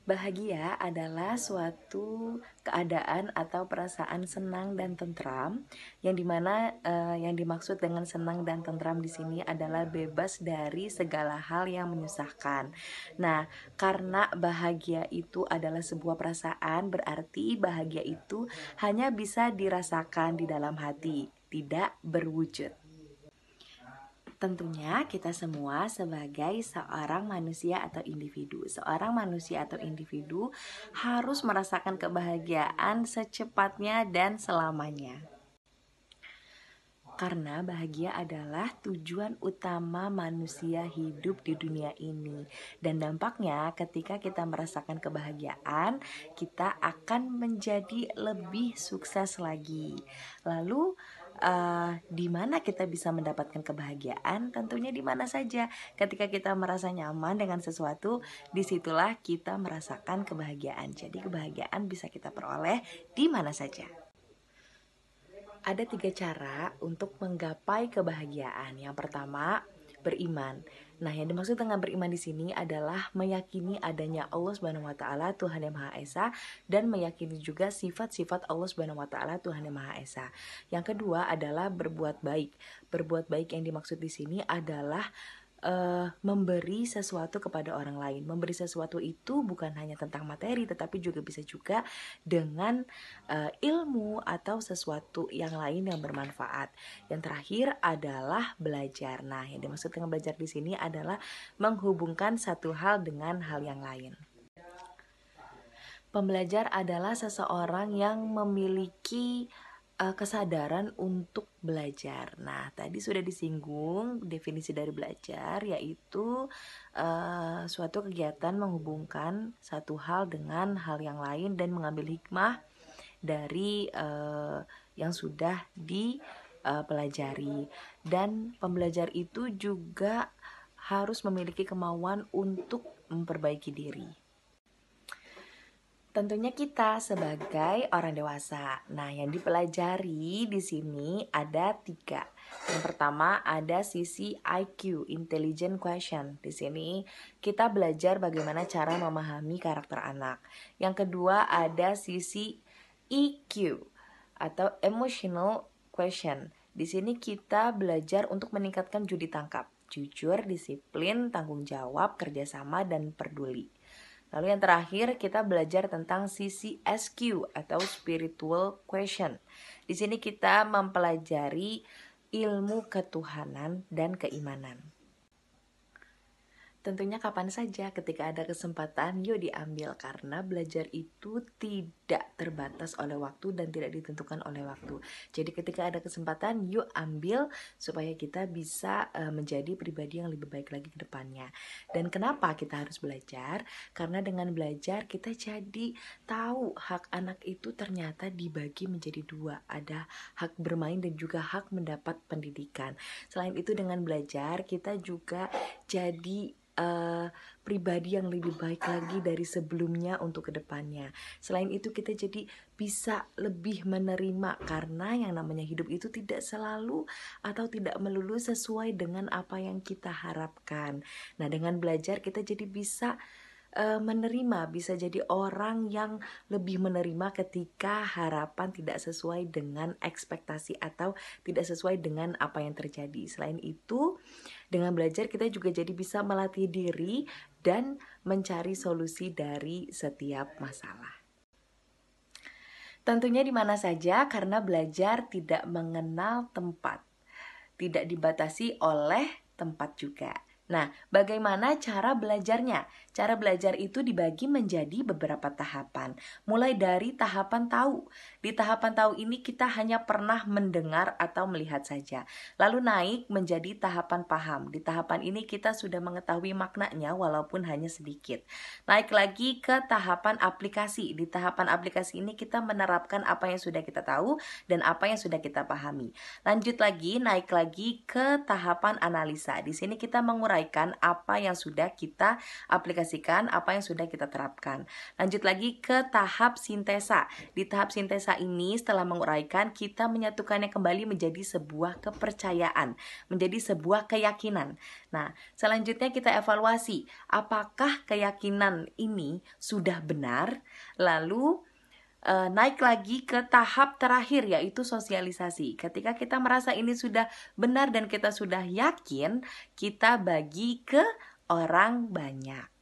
Bahagia adalah suatu keadaan atau perasaan senang dan tentram, yang dimana yang dimaksud dengan senang dan tentram di sini adalah bebas dari segala hal yang menyusahkan. Nah, karena bahagia itu adalah sebuah perasaan, berarti bahagia itu hanya bisa dirasakan di dalam hati, tidak berwujud. Tentunya kita semua sebagai seorang manusia atau individu harus merasakan kebahagiaan secepatnya dan selamanya. Karena bahagia adalah tujuan utama manusia hidup di dunia ini. Dan dampaknya ketika kita merasakan kebahagiaan, kita akan menjadi lebih sukses lagi. Lalu di mana kita bisa mendapatkan kebahagiaan? Tentunya di mana saja. Ketika kita merasa nyaman dengan sesuatu, disitulah kita merasakan kebahagiaan. Jadi kebahagiaan bisa kita peroleh di mana saja. Ada 3 cara untuk menggapai kebahagiaan. Yang pertama, beriman. Nah, yang dimaksud dengan beriman di sini adalah meyakini adanya Allah Subhanahu wa taala, Tuhan yang Maha Esa, dan meyakini juga sifat-sifat Allah Subhanahu wa taala, Tuhan yang Maha Esa. Yang kedua adalah berbuat baik. Berbuat baik yang dimaksud di sini adalah memberi sesuatu kepada orang lain. Memberi sesuatu itu bukan hanya tentang materi, tetapi juga bisa juga dengan ilmu atau sesuatu yang lain yang bermanfaat. Yang terakhir adalah belajar. Nah, yang dimaksud dengan belajar di sini adalah menghubungkan satu hal dengan hal yang lain. Pembelajar adalah seseorang yang memiliki kesadaran untuk belajar. Nah, tadi sudah disinggung definisi dari belajar, yaitu suatu kegiatan menghubungkan satu hal dengan hal yang lain dan mengambil hikmah dari yang sudah dipelajari. Dan pembelajar itu juga harus memiliki kemauan untuk memperbaiki diri. Tentunya kita sebagai orang dewasa. Nah, yang dipelajari di sini ada 3. Yang pertama ada sisi IQ, Intelligent Question. Di sini kita belajar bagaimana cara memahami karakter anak. Yang kedua ada sisi EQ atau Emotional Question. Di sini kita belajar untuk meningkatkan judi tangkap, jujur, disiplin, tanggung jawab, kerjasama, dan peduli. Lalu yang terakhir kita belajar tentang sisi SQ atau Spiritual Question. Di sini kita mempelajari ilmu ketuhanan dan keimanan. Tentunya kapan saja ketika ada kesempatan, yuk diambil, karena belajar itu tidak terbatas oleh waktu dan tidak ditentukan oleh waktu. Jadi ketika ada kesempatan, yuk ambil supaya kita bisa menjadi pribadi yang lebih baik lagi ke depannya. Dan kenapa kita harus belajar? Karena dengan belajar kita jadi tahu hak anak itu ternyata dibagi menjadi 2. Ada hak bermain dan juga hak mendapat pendidikan. Selain itu dengan belajar kita juga jadi pribadi yang lebih baik lagi dari sebelumnya untuk kedepannya. Selain itu kita jadi bisa lebih menerima, karena yang namanya hidup itu tidak selalu atau tidak melulu sesuai dengan apa yang kita harapkan. Nah, dengan belajar kita jadi bisa menerima, bisa jadi orang yang lebih menerima ketika harapan tidak sesuai dengan ekspektasi atau tidak sesuai dengan apa yang terjadi. Selain itu, dengan belajar kita juga jadi bisa melatih diri dan mencari solusi dari setiap masalah. Tentunya di mana saja, karena belajar tidak mengenal tempat, tidak dibatasi oleh tempat juga. Nah, bagaimana cara belajarnya? Cara belajar itu dibagi menjadi beberapa tahapan. Mulai dari tahapan tahu. Di tahapan tahu ini kita hanya pernah mendengar atau melihat saja. Lalu naik menjadi tahapan paham. Di tahapan ini kita sudah mengetahui maknanya walaupun hanya sedikit. Naik lagi ke tahapan aplikasi. Di tahapan aplikasi ini kita menerapkan apa yang sudah kita tahu dan apa yang sudah kita pahami. Lanjut lagi, naik lagi ke tahapan analisa. Di sini kita mengurangi menguraikan apa yang sudah kita aplikasikan, apa yang sudah kita terapkan. Lanjut lagi ke tahap sintesa. Di tahap sintesa ini setelah menguraikan, kita menyatukannya kembali menjadi sebuah kepercayaan, menjadi sebuah keyakinan. Nah, selanjutnya kita evaluasi apakah keyakinan ini sudah benar. Lalu naik lagi ke tahap terakhir, yaitu sosialisasi. Ketika kita merasa ini sudah benar dan kita sudah yakin, kita bagi ke orang banyak.